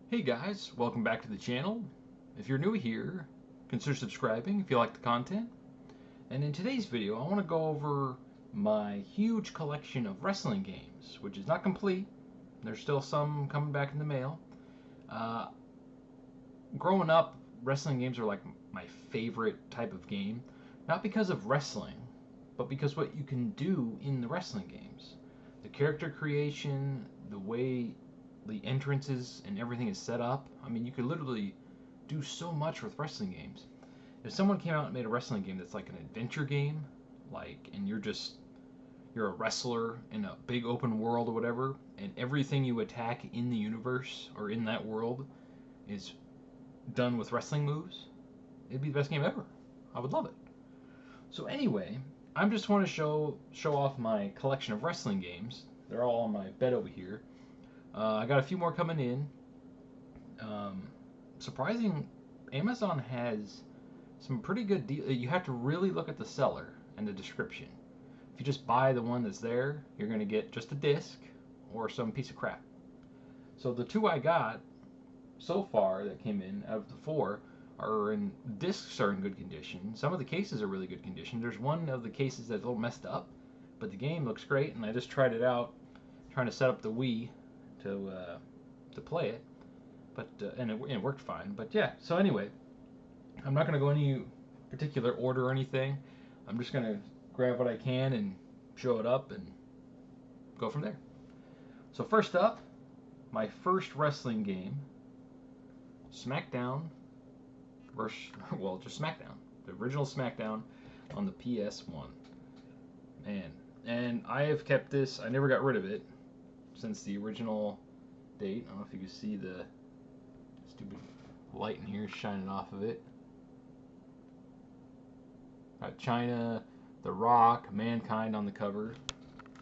Hey guys, welcome back to the channel. If you're new here, consider subscribing if you like the content. And in today's video, I want to go over my huge collection of wrestling games, which is not complete. There's still some coming back in the mail. Uh, Growing up, wrestling games are like my favorite type of game, not because of wrestling, but because what you can do in the wrestling games. The character creation, the way the entrances and everything is set up. I mean, you could literally do so much with wrestling games. If someone came out and made a wrestling game that's like an adventure game, and you're a wrestler in a big open world or whatever, and everything you attack in the universe or in that world is done with wrestling moves, it'd be the best game ever. I would love it. So anyway, I just want to show off my collection of wrestling games. They're all on my bed over here. I got a few more coming in. Surprising, Amazon has some pretty good deals. You have to really look at the seller and the description. If you just buy the one that's there, you're going to get just a disc or some piece of crap. So the two I got so far that came in out of the four discs are in good condition. Some of the cases are really good condition. There's one of the cases that's a little messed up, but the game looks great, and I just tried it out, trying to set up the Wii to play it, but and it worked fine. But yeah, so anyway, I'm not going to go any particular order or anything. I'm just going to grab what I can and show it up and go from there. So first up, my first wrestling game, Smackdown versus, well, just Smackdown, the original Smackdown on the PS1. Man, and I have kept this, I never got rid of it since the original date. I don't know if you can see the stupid light in here shining off of it. Got China, The Rock, Mankind on the cover.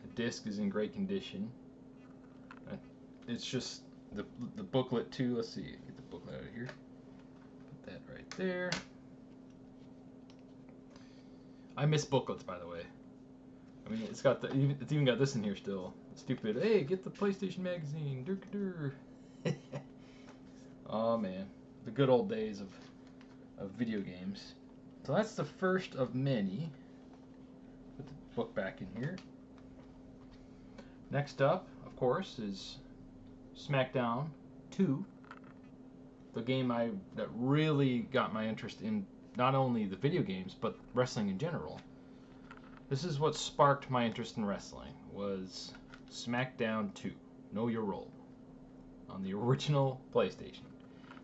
The disc is in great condition. It's just the booklet too. Let's see, get the booklet out of here. Put that right there. I miss booklets, by the way. I mean, it's even got this in here still. Stupid. Hey, get the PlayStation magazine. Durk. Oh man, the good old days of video games. So that's the first of many. Put the book back in here. Next up, of course, is Smackdown 2. The game that really got my interest in not only the video games but wrestling in general. This is what sparked my interest in wrestling, was Smackdown 2, Know Your Role, on the original PlayStation.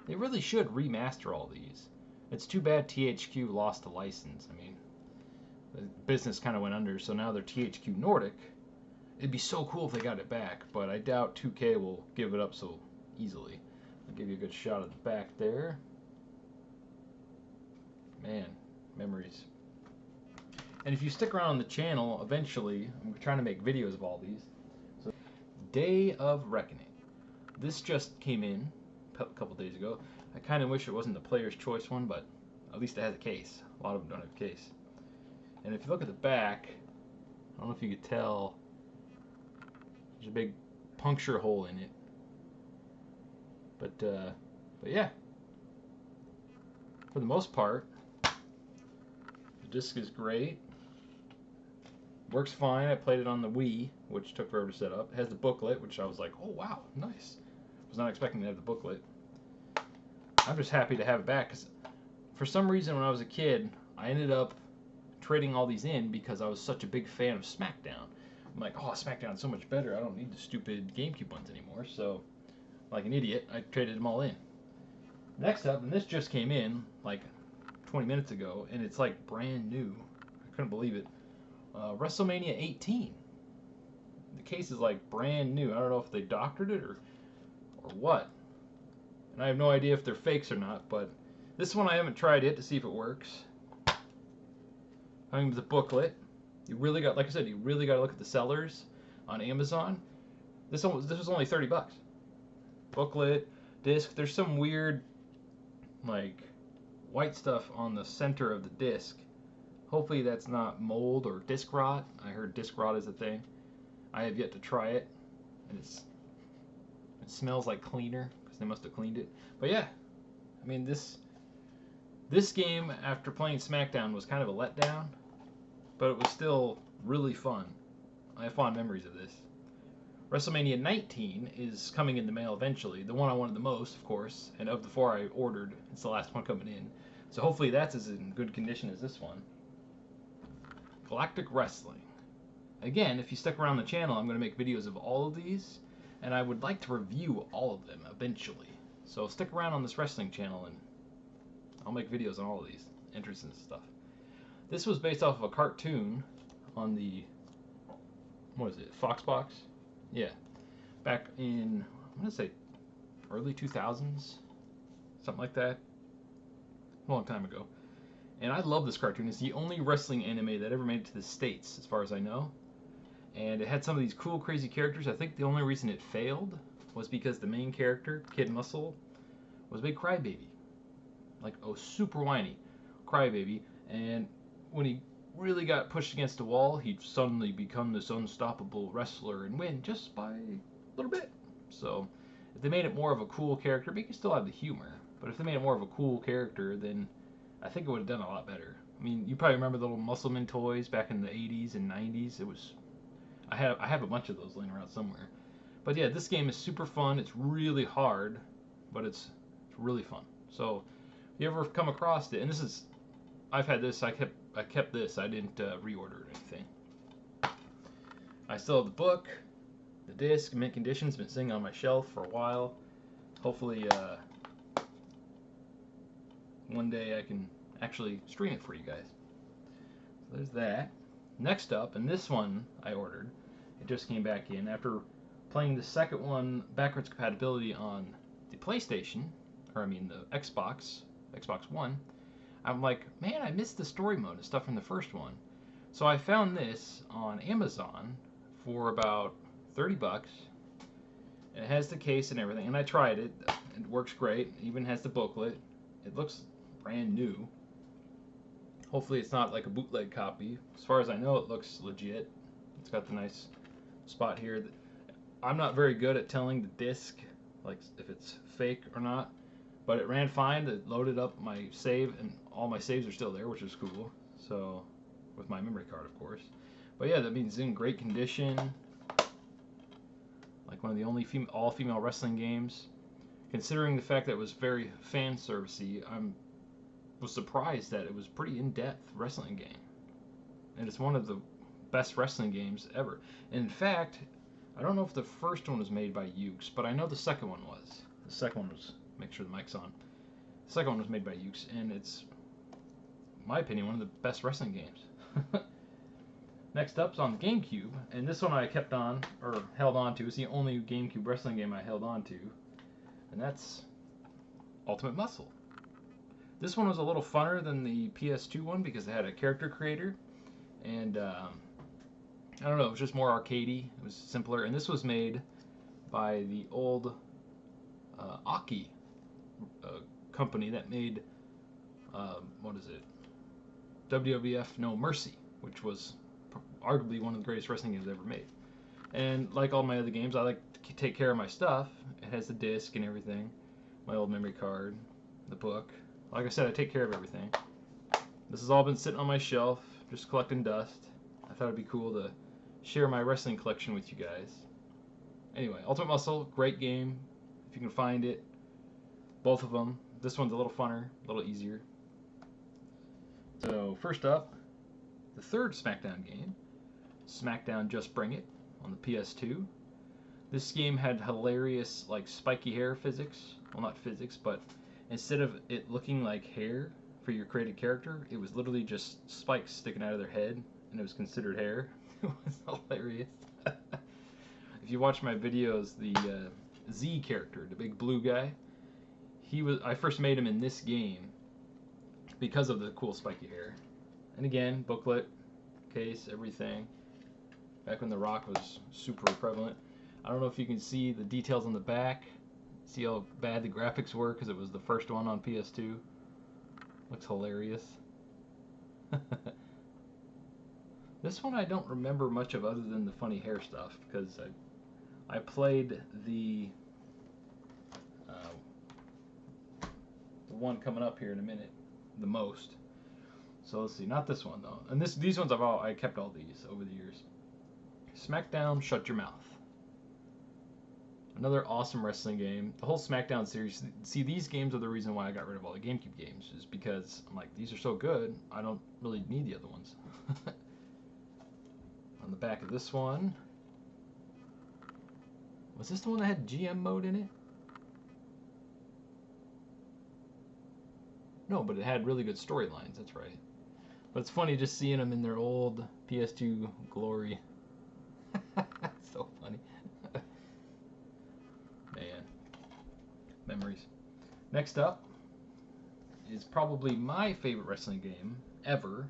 They really should remaster all these. It's too bad THQ lost the license. I mean, the business kind of went under, so now they're THQ Nordic. It'd be so cool if they got it back, but I doubt 2K will give it up so easily. I'll give you a good shot of the back there. Man, memories. And if you stick around on the channel, eventually, I'm trying to make videos of all these. So, Day of Reckoning. This just came in a couple days ago. I kind of wish it wasn't the player's choice one, but at least it has a case. A lot of them don't have a case. And if you look at the back, I don't know if you could tell, there's a big puncture hole in it. But yeah, for the most part, the disc is great. Works fine. I played it on the Wii, which took forever to set up. It has the booklet, which I was like, oh wow, nice. Was not expecting to have the booklet. I'm just happy to have it back, because for some reason when I was a kid, I ended up trading all these in because I was such a big fan of Smackdown. I'm like, oh, Smackdown's so much better. I don't need the stupid Gamecube ones anymore. So, like an idiot, I traded them all in. Next up, and this just came in like 20 minutes ago, and it's like brand new. I couldn't believe it. Wrestlemania 18. The case is like brand new. I don't know if they doctored it or what. And I have no idea if they're fakes or not, but this one I haven't tried it to see if it works. I mean, the booklet. You really got, like I said, you really got to look at the sellers on Amazon. This was only $30. Booklet, disc. There's some weird, like, white stuff on the center of the disc. Hopefully that's not mold or disc rot. I heard disc rot is a thing. I have yet to try it, and it smells like cleaner because They must have cleaned it. But yeah, I mean, this game, after playing Smackdown, was kind of a letdown, but it was still really fun. I have fond memories of this. Wrestlemania 19 is coming in the mail eventually. The one I wanted the most, of course, and of the 4 I ordered, it's the last one coming in. So hopefully that's as in good condition as this one. Galactic Wrestling. Again, if you stick around the channel, I'm going to make videos of all of these, and I would like to review all of them eventually. So stick around on this wrestling channel, and I'll make videos on all of these. Interesting stuff. This was based off of a cartoon on the, what is it, Foxbox? Yeah. Back in, I'm going to say, early 2000s? Something like that. A long time ago. And I love this cartoon. It's the only wrestling anime that ever made it to the States, as far as I know. And it had some of these cool, crazy characters. I think the only reason it failed was because the main character, Kid Muscle, was a big crybaby. Like, oh, super whiny crybaby. And when he really got pushed against the wall, he'd suddenly become this unstoppable wrestler and win just by a little bit. So, if they made it more of a cool character, but you can still have the humor. But if they made it more of a cool character, then I think it would have done a lot better. I mean, you probably remember the little Muscleman toys back in the 80s and 90s. It was, I have a bunch of those laying around somewhere. But yeah, this game is super fun. It's really hard, but it's really fun. So if you ever come across it, and this is, I've had this. I kept this. I didn't reorder anything. I still have the book, the disc, mint condition. It's been sitting on my shelf for a while. Hopefully, one day I can actually stream it for you guys. So there's that. Next up, and this one I ordered. It just came back in after playing the second one backwards compatibility on the PlayStation, or I mean the Xbox One. I'm like, man, I missed the story mode and stuff from the first one. So I found this on Amazon for about 30 bucks. It has the case and everything, and I tried it. It works great. It even has the booklet. It looks brand new. Hopefully it's not like a bootleg copy. As far as I know, it looks legit. It's got the nice spot here. I'm not very good at telling the disc, like if it's fake or not, but it ran fine. It loaded up my save, and all my saves are still there, which is cool. So, with my memory card, of course. But yeah, that means it's in great condition. Like one of the only all-female wrestling games. Considering the fact that it was very fan servicey, was surprised that it was pretty in-depth wrestling game, and it's one of the best wrestling games ever. And in fact, I don't know if the first one was made by Ww2k, but I know the second one was. The second one was, make sure the mic's on. The second one was made by Ww2k, and it's, in my opinion, one of the best wrestling games. Next up's on Gamecube, and this one I kept on, or held on to. It's the only Gamecube wrestling game I held on to, and that's Ultimate Muscle. This one was a little funner than the PS2 one because it had a character creator, and I don't know, it was just more arcadey. It was simpler, and this was made by the old Aki company that made what is it? WWF No Mercy, which was arguably one of the greatest wrestling games ever made. And like all my other games, I like to take care of my stuff. It has the disc and everything, my old memory card, the book. Like I said, I take care of everything. This has all been sitting on my shelf, just collecting dust. I thought it'd be cool to share my wrestling collection with you guys. Anyway, Ultimate Muscle, great game. If you can find it. Both of them. This one's a little funner, a little easier. So, first up, the third Smackdown game. Smackdown Just Bring It on the PS2. This game had hilarious, like, spiky hair physics. Well, not physics, but instead of it looking like hair for your created character, it was literally just spikes sticking out of their head, and it was considered hair. It was hilarious. If you watch my videos, the Z character, the big blue guy, I first made him in this game because of the cool spiky hair. And again, booklet, case, everything. Back when The Rock was super prevalent. I don't know if you can see the details on the back. See how bad the graphics were because it was the first one on PS2. Looks hilarious. This one I don't remember much of other than the funny hair stuff because I played the one coming up here in a minute, the most. So let's see, not this one though. And these ones I kept all these over the years. Smackdown, Shut Your Mouth. Another awesome wrestling game. The whole Smackdown series. See, these games are the reason why I got rid of all the GameCube games, is because I'm like, these are so good, I don't really need the other ones. On the back of this one, was this the one that had GM mode in it? No, but it had really good storylines, that's right. But it's funny just seeing them in their old PS2 glory. So funny. Man. Memories. Next up is probably my favorite wrestling game ever,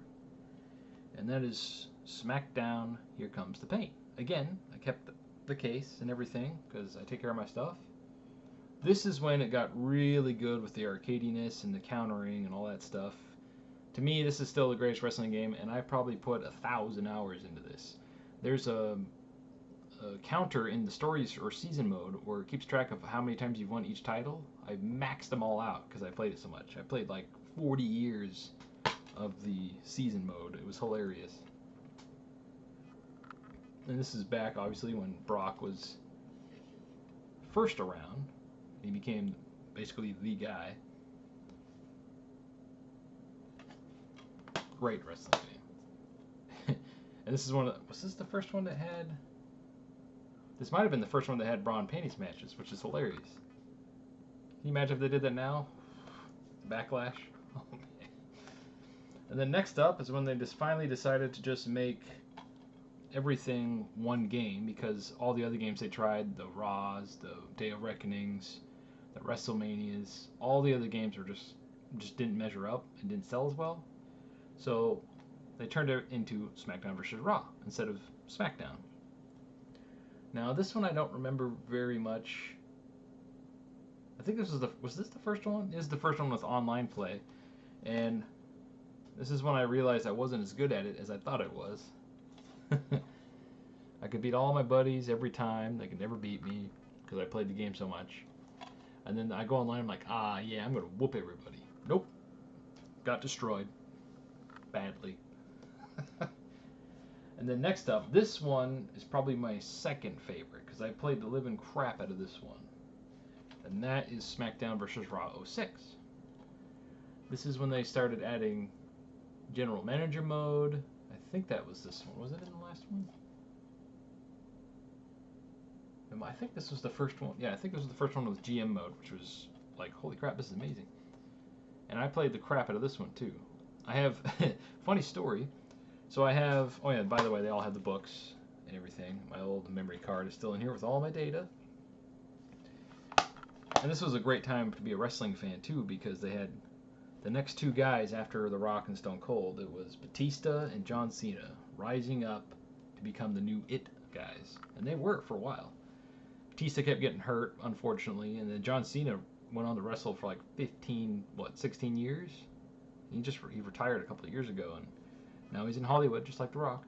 and that is Smackdown, Here Comes the Pain. Again, I kept the case and everything because I take care of my stuff. This is when it got really good with the arcadiness and the countering and all that stuff. To me, this is still the greatest wrestling game, and I probably put 1,000 hours into this. There's a counter in the stories or season mode where it keeps track of how many times you've won each title. I maxed them all out because I played it so much. I played like 40 years of the season mode. It was hilarious. And this is back, obviously, when Brock was first around. He became basically the guy. Great wrestling game. And this is one of the, was this the first one that had, this might have been the first one that had bra and panties matches, which is hilarious. Can you imagine if they did that now? Backlash. Oh man. And then next up is when they just finally decided to just make everything one game, because all the other games they tried, the Raws, the Day of Reckonings, the Wrestlemanias, all the other games were just didn't measure up and didn't sell as well. So they turned it into SmackDown vs. Raw instead of SmackDown. Now this one I don't remember very much. I think this was this the first one? This is the first one with online play, and this is when I realized I wasn't as good at it as I thought I was. I could beat all my buddies every time. They could never beat me because I played the game so much. And then I go online, I'm like, yeah, I'm going to whoop everybody. Nope. Got destroyed. Badly. And then next up, this one is probably my second favorite because I played the living crap out of this one. And that is SmackDown vs. Raw 06. This is when they started adding General Manager mode. I think that was this one. Was it in the last one? I think this was the first one. Yeah, I think this was the first one with GM mode, which was like, holy crap, this is amazing. And I played the crap out of this one too. I have, funny story. So I have, oh yeah, by the way, they all have the books and everything. My old memory card is still in here with all my data. And this was a great time to be a wrestling fan too, because they had the next two guys after The Rock and Stone Cold. It was Batista and John Cena rising up to become the new It guys. And they were for a while. Batista kept getting hurt, unfortunately, and then John Cena went on to wrestle for like 16 years? He retired a couple of years ago, and now he's in Hollywood, just like The Rock.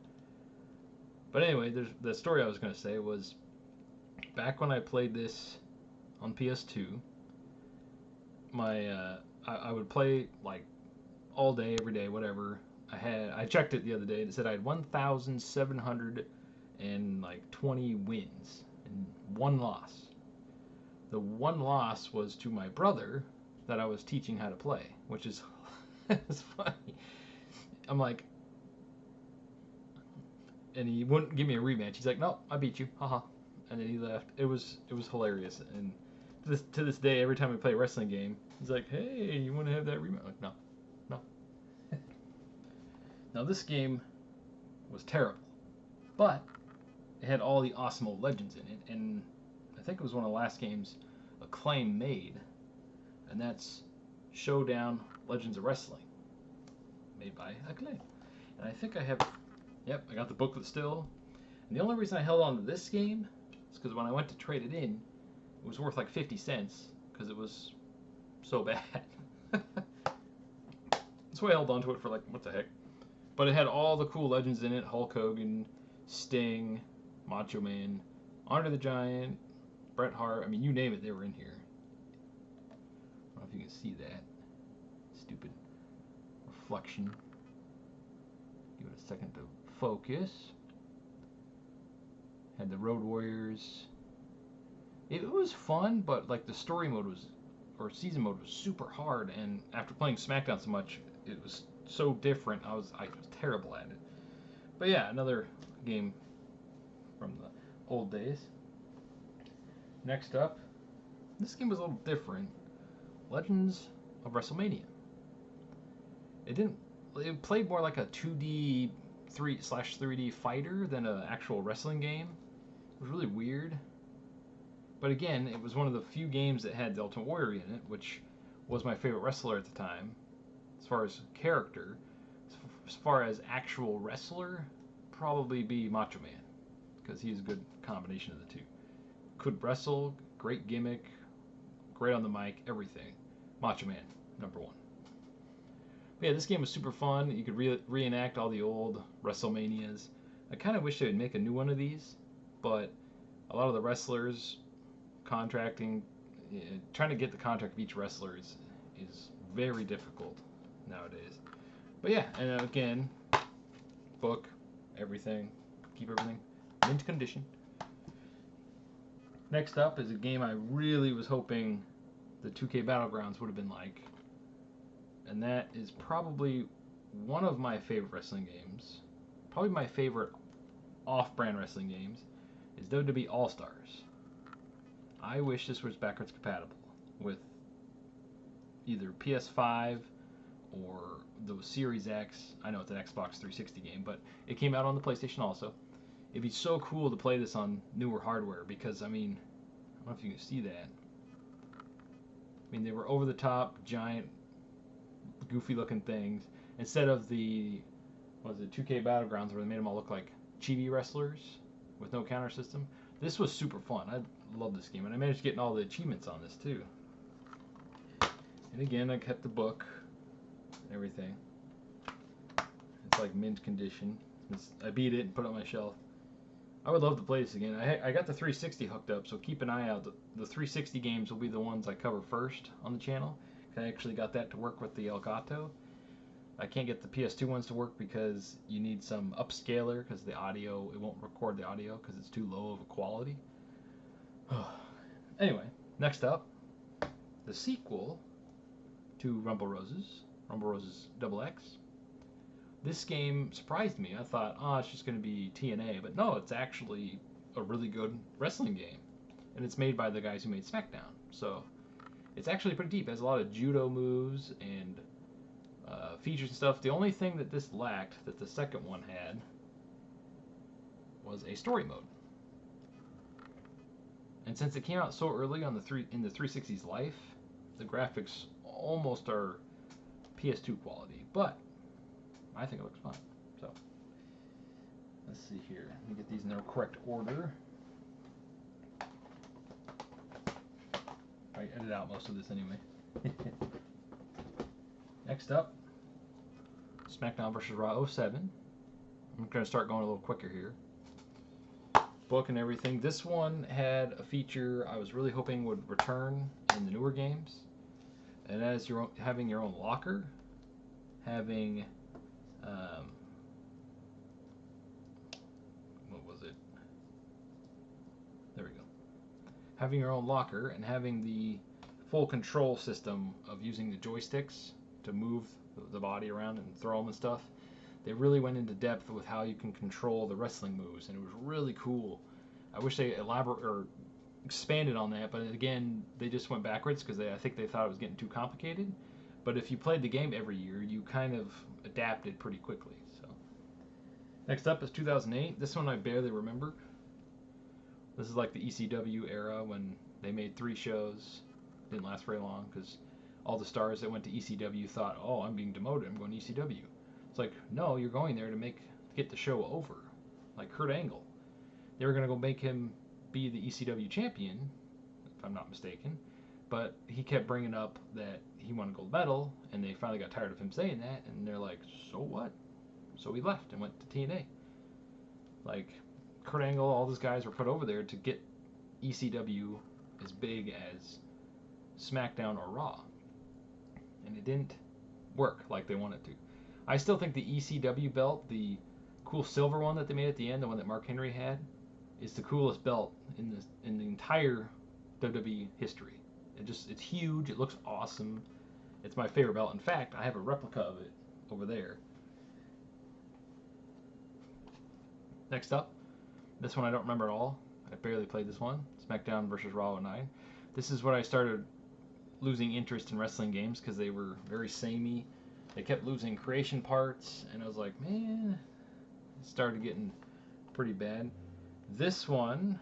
But anyway, the story I was going to say was, back when I played this on PS2, I would play like all day, every day, whatever. I checked it the other day, and it said I had 1,720 wins and one loss. The one loss was to my brother that I was teaching how to play, which is it's funny. I'm like, and he wouldn't give me a rematch. He's like, "No, I beat you, haha," and then he left. It was hilarious, and to this day, every time we play a wrestling game, he's like, "Hey, you want to have that rematch?" I'm like, no. Now this game was terrible, but it had all the awesome old legends in it, and I think it was one of the last games Acclaim made, and that's Showdown Legends of Wrestling, made by Acclaim. And I think I have, yep, I got the booklet still. And the only reason I held on to this game is because when I went to trade it in, it was worth like 50 cents because it was so bad. So I held on to it for like, what the heck. But it had all the cool legends in it: Hulk Hogan, Sting, Macho Man, Andre the Giant, Bret Hart. I mean, you name it, they were in here. I don't know if you can see that. stupid reflection. Give it a second to focus. Had the Road Warriors. It was fun, but like the story mode was, or season mode was super hard, and after playing Smackdown so much, it was so different. I was terrible at it. But yeah, another game from the old days. Next up, this game was a little different. Legends of Wrestlemania. It played more like a 2D 3/3D fighter than an actual wrestling game. It was really weird. But again, it was one of the few games that had the Ultimate Warrior in it, which was my favorite wrestler at the time, as far as character. As far as actual wrestler, probably be Macho Man, because he's a good combination of the two. Could wrestle, great gimmick, great on the mic, everything. Macho Man, number one. But yeah, this game was super fun. You could reenact all the old WrestleManias. I kind of wish they would make a new one of these, but a lot of the wrestlers contracting, trying to get the contract of each wrestler is very difficult nowadays. But yeah, and again, book, everything, keep everything mint condition. Next up is a game I really was hoping the 2K Battlegrounds would have been like, and that is probably one of my favorite wrestling games. Probably my favorite off-brand wrestling games is WWE All-Stars. I wish this was backwards compatible with either PS5 or the Series X. I know it's an Xbox 360 game, but it came out on the PlayStation also. It'd be so cool to play this on newer hardware because, I mean, I don't know if you can see that. I mean, they were over-the-top, giant, goofy-looking things instead of the, 2K Battlegrounds where they made them all look like chibi wrestlers with no counter system. This was super fun. I love this game, and I managed getting all the achievements on this too. And again, I kept the book and everything. It's like mint condition. I beat it and put it on my shelf. I would love to play this again. I got the 360 hooked up, so keep an eye out. The 360 games will be the ones I cover first on the channel. I actually got that to work with the Elgato. I can't get the PS2 ones to work because you need some upscaler because the audio, it won't record the audio because it's too low of a quality. Anyway, next up, the sequel to Rumble Roses XX. This game surprised me. I thought, oh, it's just going to be TNA, but no, it's actually a really good wrestling game, and it's made by the guys who made Smackdown. So it's actually pretty deep. It has a lot of judo moves and features and stuff. The only thing that this lacked, that the second one had, was a story mode. And since it came out so early on in the 360's life, the graphics almost are PS2 quality, but I think it looks fun. So let's see here. Let me get these in their correct order. I edited out most of this anyway. Next up, Smackdown vs. Raw 07. I'm going to start going a little quicker here. Book and everything. This one had a feature I was really hoping would return in the newer games, and that is having your own locker, having what was it? There we go. Having your own locker and having the full control system of using the joysticks to move the body around and throw them and stuff. They really went into depth with how you can control the wrestling moves, and it was really cool. I wish they expanded on that, but again, they just went backwards because I think they thought it was getting too complicated. But if you played the game every year, you kind of adapted pretty quickly. So next up is 2008. This one I barely remember. This is like the ECW era when they made 3 shows. Didn't last very long because all the stars that went to ECW thought, oh, I'm being demoted, I'm going to ECW. It's like, no, you're going there to get the show over. Like Kurt Angle. They were going to go make him be the ECW champion, if I'm not mistaken. But he kept bringing up that he won a gold medal, and they finally got tired of him saying that, and they're like, so what? So he left and went to TNA. Like, Kurt Angle, all those guys were put over there to get ECW as big as SmackDown or Raw. And it didn't work like they want it to. I still think the ECW belt, the cool silver one that they made at the end, the one that Mark Henry had, is the coolest belt in the entire WWE history. It's huge. It looks awesome. It's my favorite belt. In fact, I have a replica of it over there. Next up, this one I don't remember at all. I barely played this one. Smackdown versus Raw 09. This is when I started losing interest in wrestling games because they were very samey. They kept losing creation parts, and I was like, man, it started getting pretty bad. This one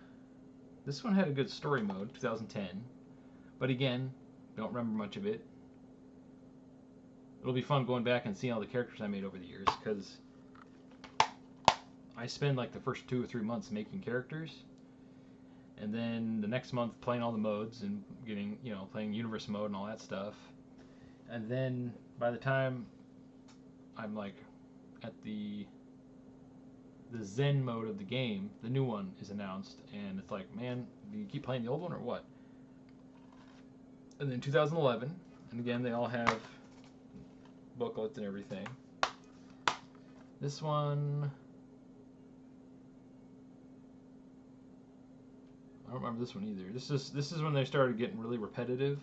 had a good story mode, 2010, but again, don't remember much of it. It'll be fun going back and seeing all the characters I made over the years, because I spend like the first 2 or 3 months making characters, and then the next month playing all the modes and getting, playing universe mode and all that stuff. And then by the time I'm like at the Zen mode of the game, the new one is announced, and it's like, man, do you keep playing the old one or what? And then 2011, and again, they all have booklets and everything. This one, I don't remember this one either. This is when they started getting really repetitive,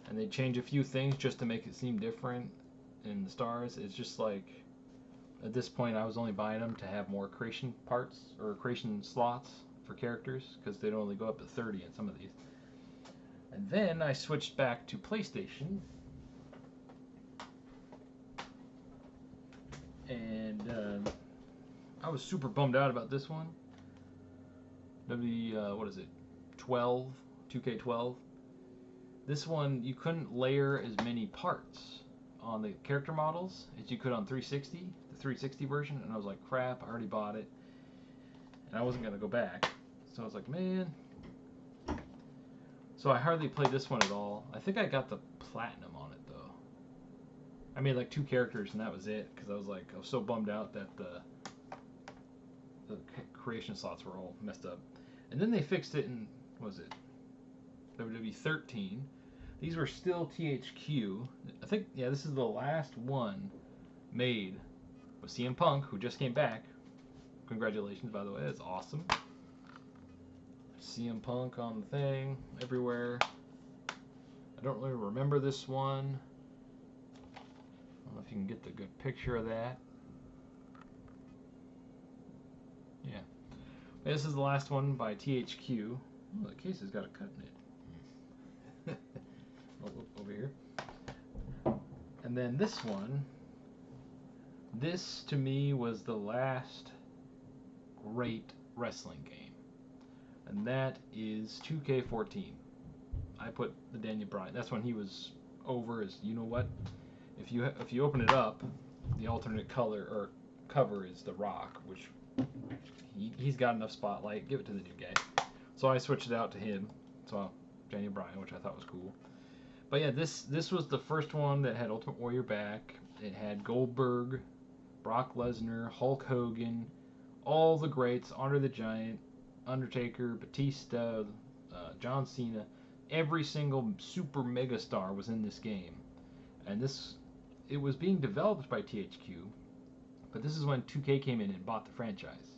and they change a few things just to make it seem different. In the stars, it's just like, at this point, I was only buying them to have more creation parts or creation slots for characters, because they'd only go up to 30 in some of these. And then I switched back to PlayStation, and I was super bummed out about this one. What is it? 2K12. This one, you couldn't layer as many parts on the character models as you could on 360, the 360 version, and I was like, crap, I already bought it, and I wasn't going to go back, so I was like, man. So I hardly played this one at all. I think I got the platinum on it, though. I made like 2 characters, and that was it, because I was so bummed out that the creation slots were all messed up. And then they fixed it in, what was it, WWE 13. These were still THQ. I think, yeah, this is the last one made with CM Punk, who just came back. Congratulations, by the way. That's awesome. CM Punk on the thing, everywhere. I don't really remember this one. I don't know if you can get the good picture of that. Yeah. This is the last one by THQ. Oh, the case has got a cut in it. Over here. And then this one, this to me was the last great wrestling game, and that is 2K14. I put the Daniel Bryan. That's when he was over as, you know what? If you open it up, the alternate color or cover is The Rock, which he's got enough spotlight. Give it to the new guy. So I switched it out to him. So Daniel Bryan, which I thought was cool. But yeah, this was the first one that had Ultimate Warrior back. It had Goldberg, Brock Lesnar, Hulk Hogan, all the greats, Andre the Giant, Undertaker, Batista, John Cena. Every single super mega star was in this game. And it was being developed by THQ, but this is when 2K came in and bought the franchise.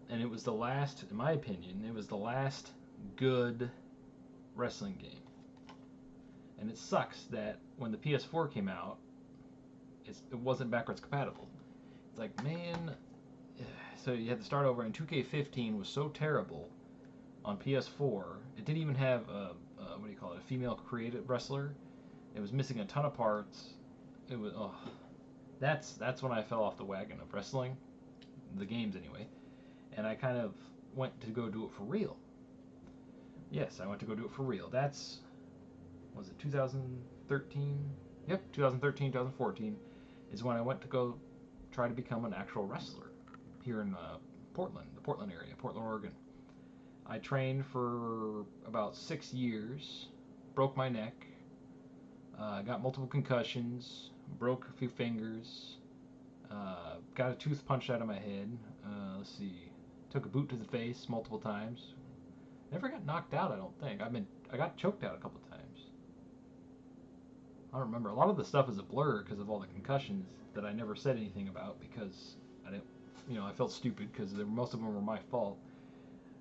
And it was the last, in my opinion, it was the last good wrestling game. And it sucks that when the PS4 came out, it wasn't backwards compatible. It's like, man, so you had to start over, and 2K15 was so terrible on PS4. It didn't even have a female creative wrestler. It was missing a ton of parts. It was, that's when I fell off the wagon of wrestling, the games anyway. And I kind of went to go do it for real. Yes, I went to go do it for real. Was it 2013? Yep, 2013, 2014 is when I went to go try to become an actual wrestler here in Portland, the Portland area, Portland, Oregon. I trained for about 6 years, broke my neck, got multiple concussions, broke a few fingers, got a tooth punched out of my head, took a boot to the face multiple times. Never got knocked out, I don't think. I got choked out a couple times. I don't remember. A lot of the stuff is a blur because of all the concussions that I never said anything about because I didn't, I felt stupid because most of them were my fault.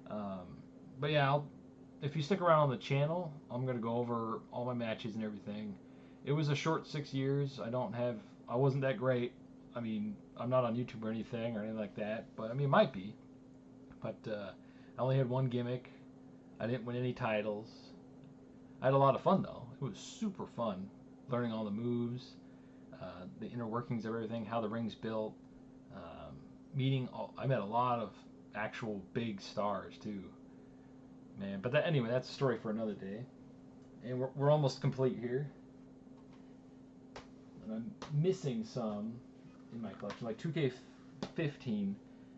Um, but yeah, if you stick around on the channel, I'm gonna go over all my matches and everything. It was a short 6 years. I wasn't that great. I mean, I'm not on YouTube or anything like that. But I mean, it might be. But I only had one gimmick. I didn't win any titles. I had a lot of fun though. It was super fun, learning all the moves, the inner workings of everything, how the ring's built. I met a lot of actual big stars too, man. But anyway, that's a story for another day. And we're almost complete here. And I'm missing some in my collection, like 2K15.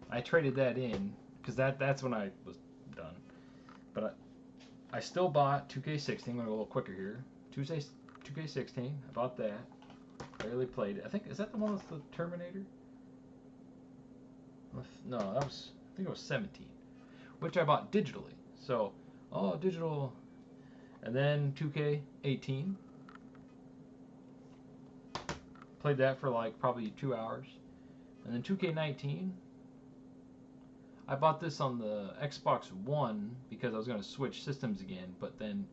I traded that in because that's when I was done. But I still bought 2K16. I'm gonna go a little quicker here. 2K16. I bought that. Barely played it. Is that the one with the Terminator? No, I think it was 17, which I bought digitally. So, digital, and then 2K18. Played that for like probably 2 hours, and then 2K19. I bought this on the Xbox One because I was going to switch systems again, but then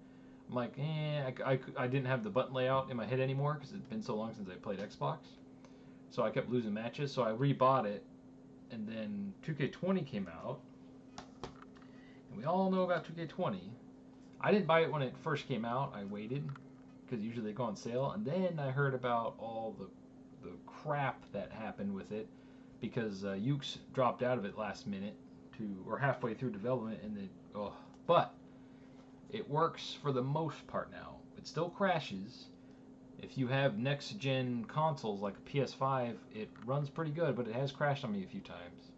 I'm like, I didn't have the button layout in my head anymore because it's been so long since I played Xbox. So I kept losing matches, so I rebought it, and then 2K20 came out, and we all know about 2K20. I didn't buy it when it first came out. I waited because usually they go on sale, and then I heard about all the crap that happened with it because Ukes dropped out of it last minute or halfway through development, and but it works for the most part now. It still crashes. If you have next gen consoles like a PS5, it runs pretty good, but it has crashed on me a few times.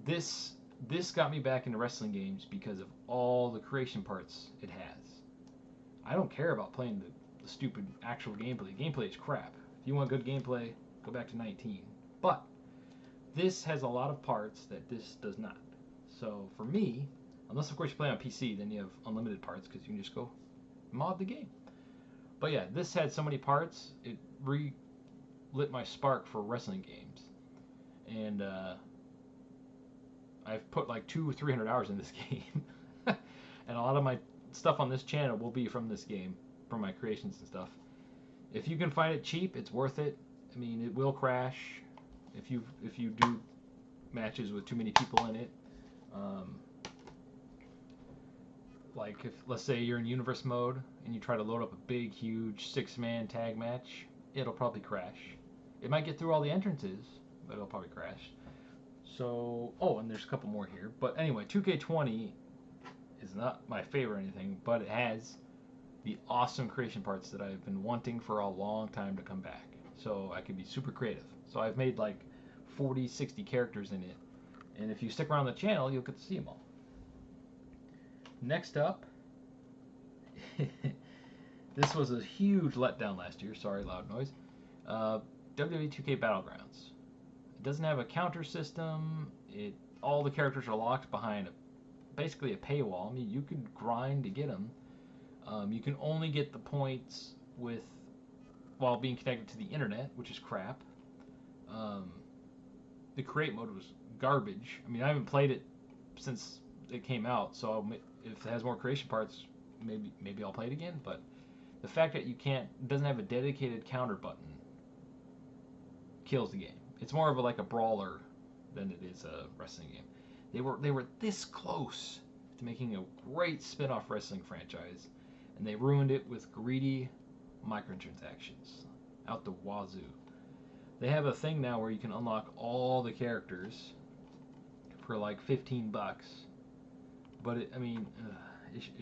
This got me back into wrestling games because of all the creation parts it has. I don't care about playing the stupid actual gameplay. Gameplay is crap. If you want good gameplay, go back to 19. But this has a lot of parts that this does not. So for me, unless of course you play on PC, then you have unlimited parts because you can just go mod the game. But yeah, this had so many parts, it relit my spark for wrestling games. And I've put like 200 or 300 hours in this game. And a lot of my stuff on this channel will be from this game, from my creations and stuff. If you can find it cheap, it's worth it. I mean, it will crash if you do matches with too many people in it. Like if, let's say you're in universe mode and you try to load up a big, huge 6-man tag match, it'll probably crash. It might get through all the entrances, but it'll probably crash. So, and there's a couple more here. But anyway, 2K20 is not my favorite or anything, but it has the awesome creation parts that I've been wanting for a long time to come back. So I can be super creative. So I've made like 40, 60 characters in it. And if you stick around the channel, you'll get to see them all. Next up, this was a huge letdown last year. Sorry, loud noise. Ww2k Battlegrounds. It doesn't have a counter system. All the characters are locked behind basically a paywall. I mean, you could grind to get them. You can only get the points while being connected to the internet, which is crap. The create mode was garbage. I mean, I haven't played it since it came out, so if it has more creation parts, maybe I'll play it again. But the fact that it doesn't have a dedicated counter button kills the game. It's more of like a brawler than it is a wrestling game. They were this close to making a great spin-off wrestling franchise, and they ruined it with greedy microtransactions out the wazoo. They have a thing now where you can unlock all the characters for like $15, but it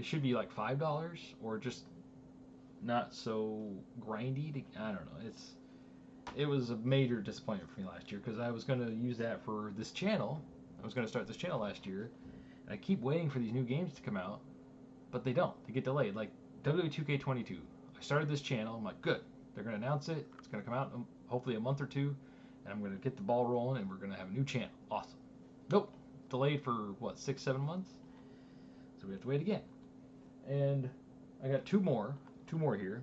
should be like $5 or just not so grindy. I don't know. It was a major disappointment for me last year because I was going to use that for this channel. I was going to start this channel last year, and I keep waiting for these new games to come out, but they don't. They get delayed. Like Ww2k22. I started this channel. I'm like, good. They're going to announce it. It's going to come out in hopefully a month or two, and I'm going to get the ball rolling, and we're going to have a new channel. Awesome. Nope. Delayed for, 6-7 months? So we have to wait again. And I got two more here.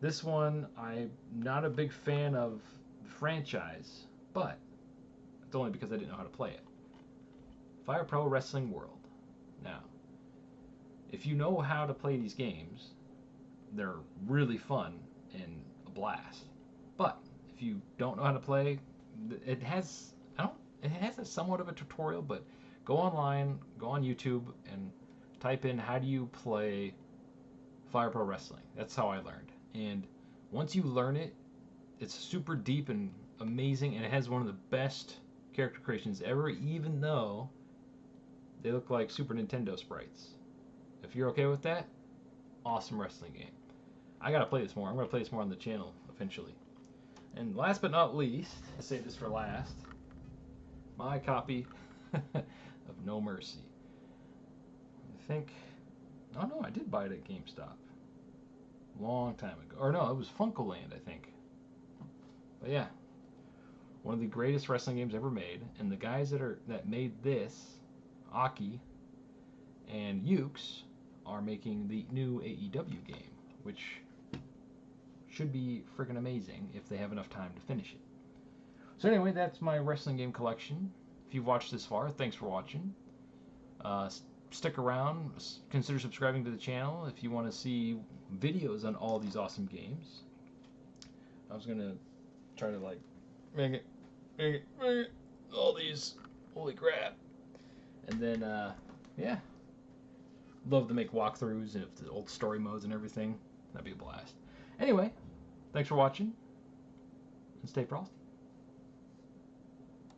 This one, I'm not a big fan of the franchise, but it's only because I didn't know how to play it. Fire Pro Wrestling World. Now, if you know how to play these games, they're really fun and a blast. But if you don't know how to play, it has a somewhat of a tutorial, but go online, go on YouTube, and type in how do you play Fire Pro Wrestling. That's how I learned. And once you learn it, it's super deep and amazing, and it has one of the best character creations ever, even though they look like Super Nintendo sprites. If you're okay with that, awesome wrestling game. I gotta play this more. I'm gonna play this more on the channel eventually. And last but not least, I save this for last, my copy of No Mercy. I think, oh no, I did buy it at GameStop. Long time ago. Or no, it was Funkoland, I think. But yeah, one of the greatest wrestling games ever made, and the guys that made this, Aki and Ukes, are making the new AEW game, which should be freaking amazing if they have enough time to finish it. So anyway, that's my wrestling game collection. If you've watched this far, thanks for watching. Stick around, consider subscribing to the channel if you want to see videos on all these awesome games. I was gonna try to like make it all these, holy crap. And then yeah, love to make walkthroughs and the old story modes and everything. That'd be a blast. Anyway, thanks for watching, and stay frosty.